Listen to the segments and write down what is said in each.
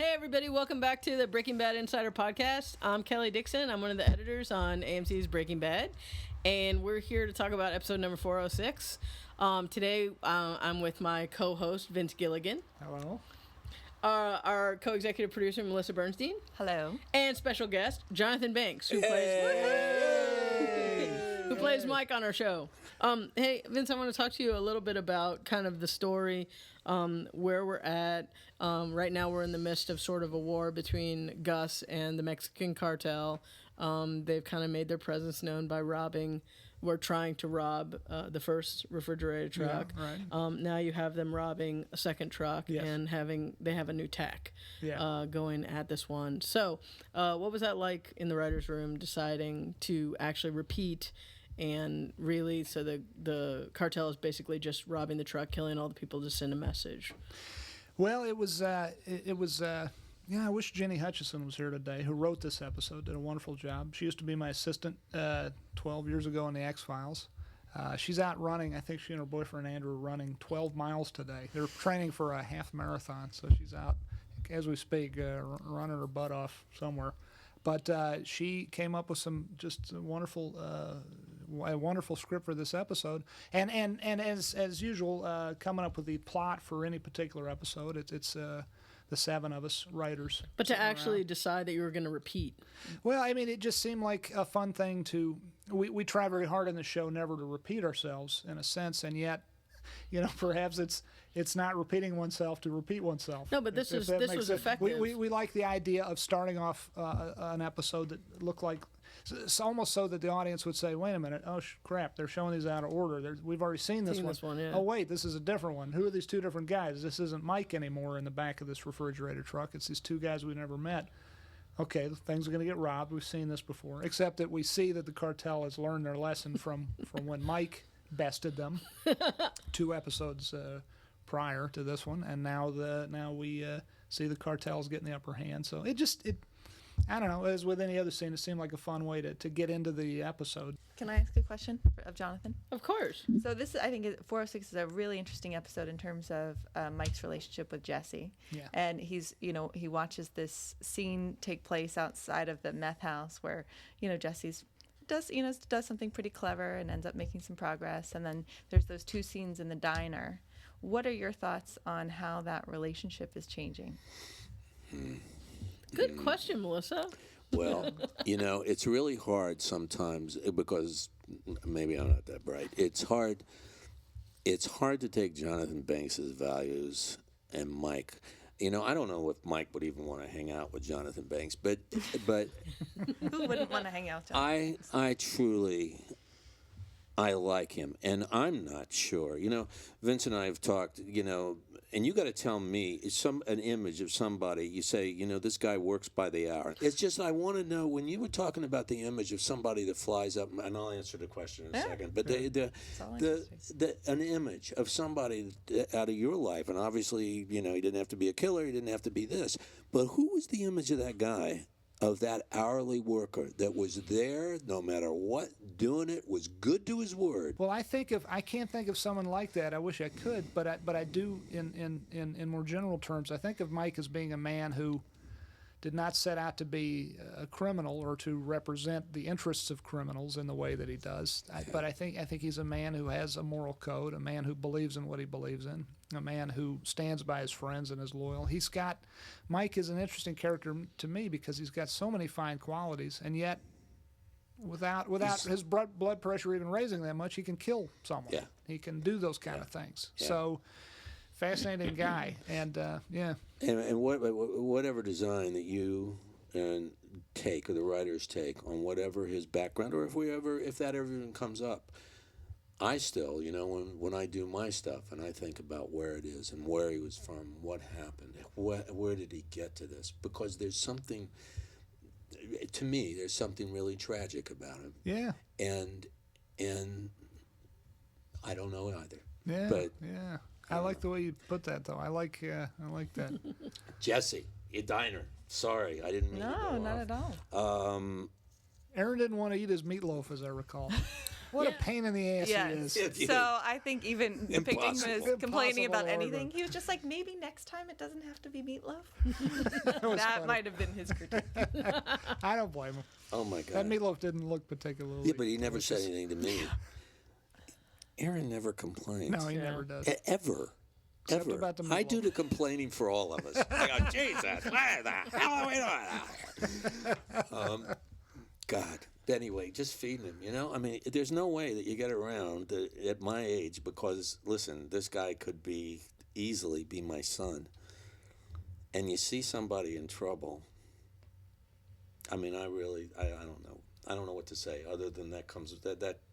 Hey everybody, welcome back to the Breaking Bad Insider Podcast. I'm Kelly Dixon. I'm one of the editors on AMC's Breaking Bad, and we're here to talk about episode number 406. Today, I'm with my co-host, Vince Gilligan. Hello. Our co-executive producer, Melissa Bernstein. Hello. And special guest, Jonathan Banks, who plays Mike on our show. Hey, Vince, I want to talk to you a little bit about kind of the story, where we're at. Right now we're in the midst of sort of a war between Gus and the Mexican cartel. They've kind of made their presence known by trying to rob the first refrigerator truck. Yeah, right. Now you have them robbing a second truck, yes. and they have a new tack going at this one. So what was that like in the writer's room, deciding to actually repeat and really, so the cartel is basically just robbing the truck, killing all the people to send a message? Well, it was I wish Jenny Hutchison was here today, who wrote this episode, did a wonderful job. She used to be my assistant 12 years ago on the X-Files. She's out running. I think she and her boyfriend Andrew are running 12 miles today. They're training for a half marathon, so she's out, as we speak, running her butt off somewhere. But she came up with some just a wonderful script for this episode, and as usual, coming up with the plot for any particular episode. It's the seven of us writers. But to actually decide that you were going to repeat. Well, I mean, it just seemed like a fun thing to. We try very hard in the show never to repeat ourselves in a sense, and yet, perhaps it's not repeating oneself to repeat oneself. No, but this was effective. We like the idea of starting off an episode that looked like, it's almost so that the audience would say, wait a minute, oh crap, they're showing these out of order. We've already seen this one. Yeah. Oh wait, this is a different one. Who are these two different guys? This isn't Mike anymore in the back of this refrigerator truck. It's these two guys we never met. Okay, things are going to get robbed. We've seen this before, except that we see that the cartel has learned their lesson from when Mike bested them 2 episodes prior to this one, and now we see the cartels getting the upper hand. So it I don't know, as with any other scene, it seemed like a fun way to get into the episode. Can I ask a question of Jonathan? Of course. So this, I think, 406 is a really interesting episode in terms of Mike's relationship with Jesse. Yeah. And he watches this scene take place outside of the meth house where, Jesse's does something pretty clever and ends up making some progress, and then there's those 2 scenes in the diner. What are your thoughts on how that relationship is changing? Good question, Melissa. Well, it's really hard sometimes because maybe I'm not that bright. It's hard to take Jonathan Banks's values and Mike. I don't know if Mike would even want to hang out with Jonathan Banks, but Who wouldn't want to hang out with Jonathan? I like him, and I'm not sure. Vince and I have talked, and you got to tell me an image of somebody. You say, this guy works by the hour. It's just I want to know, when you were talking about the image of somebody that flies up, and I'll answer the question in a second. But an image of somebody out of your life, and obviously, he didn't have to be a killer, he didn't have to be this, but who was the image of that guy? Of that hourly worker that was there no matter what, doing it, was good to his word. Well, I can't think of someone like that. I wish I could, but I do in more general terms. I think of Mike as being a man who did not set out to be a criminal or to represent the interests of criminals in the way that he does. But I think he's a man who has a moral code, a man who believes in what he believes in, a man who stands by his friends and is loyal. Mike is an interesting character to me because he's got so many fine qualities, and yet without his blood pressure even raising that much, he can kill someone. Yeah. He can do those kind of things. Yeah. So fascinating guy, and And whatever design that you take, or the writers take, on whatever his background, or if that ever even comes up, I still, when I do my stuff and I think about where it is and where he was from, what happened, where did he get to this? Because there's something, to me, there's something really tragic about him. Yeah. And I don't know either. Yeah. But yeah. I like the way you put that, though. I like that. Jesse, a diner. Sorry, I didn't mean to go not off. at all. Aaron didn't want to eat his meatloaf, as I recall. What a pain in the ass he is. So I think even depicting him as complaining about Impossible anything, order. he was just like, maybe next time it doesn't have to be meatloaf. That That might have been his critique. I don't blame him. Oh my That God. meatloaf didn't look particularly. Yeah, but he never said delicious. anything to me. Aaron never complains. No, he never does. Ever. Except Ever. about the I do meatloaf. the complaining for all of us. I go, Jesus, what the hell are we doing out here? God. Anyway, just feeding him, you know? I mean, there's no way that you get around at my age because, listen, this guy could easily be my son. And you see somebody in trouble. I mean, I don't know. I don't know what to say other than that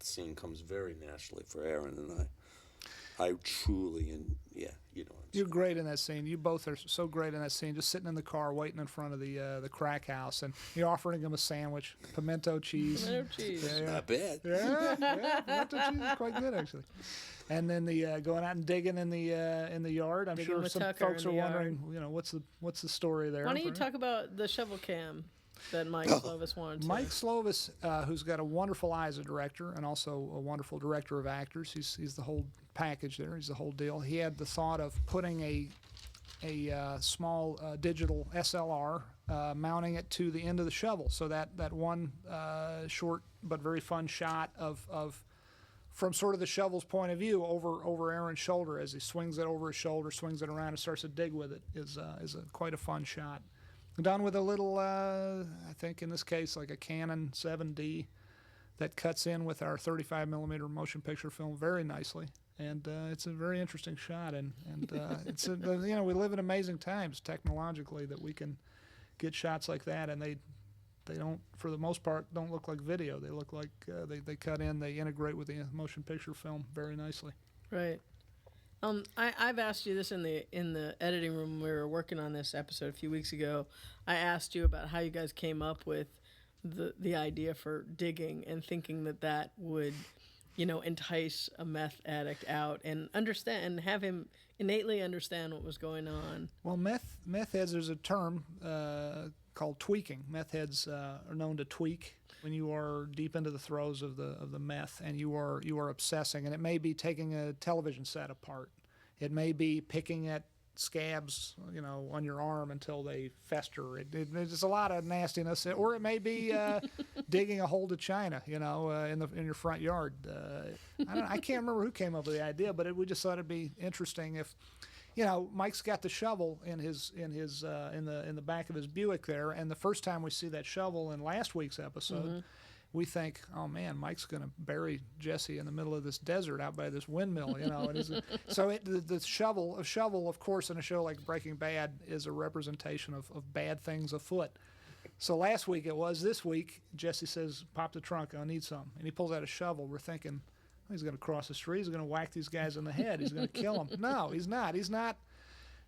scene comes very naturally for Aaron and I truly, and yeah, you know what I'm You're saying. great in that scene. You both are so great in that scene. Just sitting in the car, waiting in front of the crack house, and you're offering him a sandwich, pimento cheese. Pimento cheese. Yeah, Not bad. yeah, pimento cheese is quite good actually. And then the going out and digging in the yard. I'm Digging sure with some Tucker folks in are the wondering, you know, what's the story there? Why don't you for- talk about the shovel cam that Mike Slovis wanted to? Mike Slovis, who's got a wonderful eye as a director and also a wonderful director of actors. He's the whole package there. He's the whole deal. He had the thought of putting a small digital SLR, mounting it to the end of the shovel, so that one short but very fun shot of from sort of the shovel's point of view over Aaron's shoulder as he swings it over his shoulder, swings it around, and starts to dig with it is quite a fun shot. Done with a little, I think in this case, like a Canon 7D that cuts in with our 35 millimeter motion picture film very nicely. And it's a very interesting shot. And it's we live in amazing times technologically that we can get shots like that, and they don't, for the most part, don't look like video. They look like they cut in, they integrate with the motion picture film very nicely. Right. I've asked you this in the editing room when we were working on this episode a few weeks ago. I asked you about how you guys came up with the idea for digging and thinking that would, entice a meth addict out and understand and have him innately understand what was going on. Well, meth heads, there's a term called tweaking. Meth heads are known to tweak when you are deep into the throes of the meth and you are obsessing, and it may be taking a television set apart. It may be picking at scabs, on your arm until they fester. There's a lot of nastiness, or it may be digging a hole to China, in your front yard. I can't remember who came up with the idea, but we just thought it'd be interesting if. Mike's got the shovel in the back of his Buick there, and the first time we see that shovel in last week's episode, we think, oh man, Mike's going to bury Jesse in the middle of this desert out by this windmill, the shovel, of course, in a show like Breaking Bad is a representation of bad things afoot. So last week it was. This week, Jesse says, "Pop the trunk, I need some," and he pulls out a shovel. We're thinking, he's going to cross the street. He's going to whack these guys in the head. He's going to kill them. No, he's not. He's not.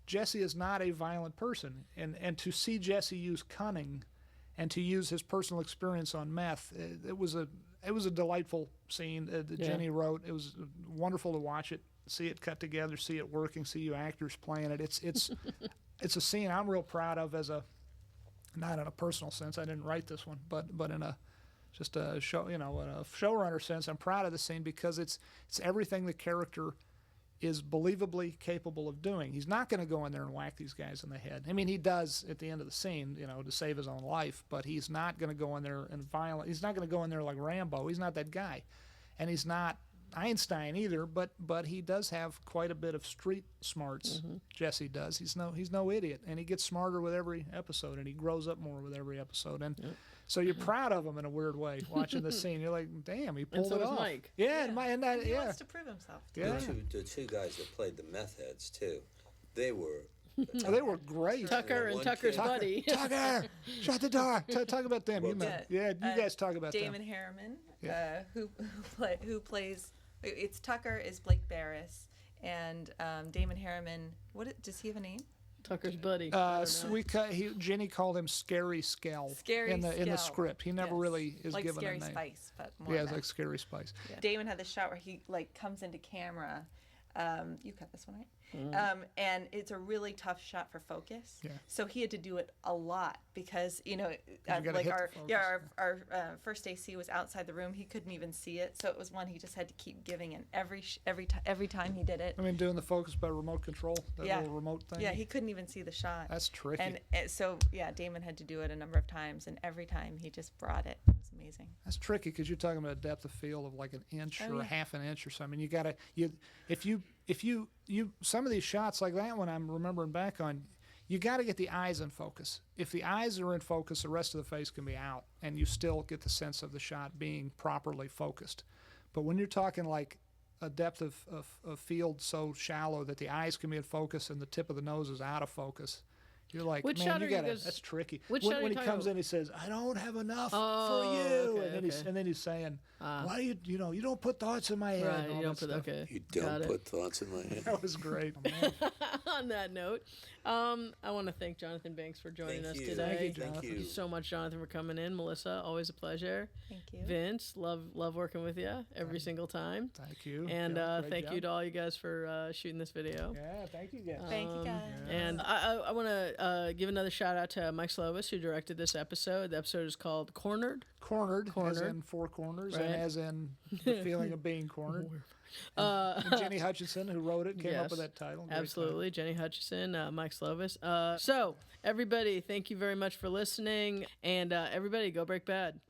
Jesse is not a violent person. And to see Jesse use cunning and to use his personal experience on meth, it was a delightful scene that Jenny wrote. It was wonderful to watch it, see it cut together, see it working, see you actors playing it. It's a scene I'm real proud of not in a personal sense. I didn't write this one, but in a just a show, in a showrunner sense, I'm proud of the scene because it's everything the character is believably capable of doing. He's not going to go in there and whack these guys in the head. I mean, he does at the end of the scene, to save his own life, but he's not going to go in there and violent. He's not going to go in there like Rambo. He's not that guy, and he's not Einstein either. But he does have quite a bit of street smarts. Jesse does. He's no idiot, and he gets smarter with every episode, and he grows up more with every episode. And so you're proud of him in a weird way watching the scene. You're like, damn, he pulled and so it was off. Mike. Yeah, He yeah. wants to prove himself. Yeah. The two guys that played the meth heads too, they were They were great. Tucker and Tucker's buddy. Tucker, shut the door. Talk about them. You guys talk about Damon them. Harriman, who plays. It's Tucker is Blake Barris, and Damon Harriman. Does he have a name? Tucker's buddy. Jenny called him Scary Skell in the script. He never really is like given Scary a name. Spice, but more Yeah, it's meth. like Scary Spice. Yeah. Damon had the shot where he comes into camera You cut this one, right? And it's a really tough shot for focus. Yeah. So he had to do it a lot because, gotta like hit our the focus. our first AC was outside the room. He couldn't even see it. So it was one he just had to keep giving. And every time he did it. I mean, doing the focus by remote control, that little remote thing. Yeah, he couldn't even see the shot. That's tricky. And so, Damon had to do it a number of times, and every time he just brought it. It was amazing. That's tricky because you're talking about a depth of field of like an inch or a half an inch or something. If you some of these shots like that one I'm remembering back on, you got to get the eyes in focus. If the eyes are in focus, the rest of the face can be out, and you still get the sense of the shot being properly focused. But when you're talking like a depth of field so shallow that the eyes can be in focus and the tip of the nose is out of focus, you're like, Which man, shot you are you gotta. guys- That's tricky. which When, shot are when you he talking comes about? in, he says, "I don't have enough Oh, for you," okay, and then he's saying, "Why do you don't put thoughts in my head?" Right, and all you don't that put stuff. okay. You Got don't it. put thoughts in my head. That was great. Man. On that note, I want to thank Jonathan Banks for joining us today. Thank you, Thank Thank you you. so much, Jonathan, for coming in. Melissa, always a pleasure. Thank you. Vince, love working with you every single time. Thank you. And Yeah, great thank job. you to all you guys for shooting this video. Yeah, thank you guys. Thank you, guys. And I want to give another shout out to Mike Slovis, who directed this episode. The episode is called Cornered. Cornered, as Cornered. in four corners, Right. and as in the feeling of being cornered. And Jenny Hutchinson, who wrote it, came up with Yes, that title. Great Absolutely. Jenny Hutchison, Mike Slovis. So, everybody, thank you very much for listening. And everybody, go break bad.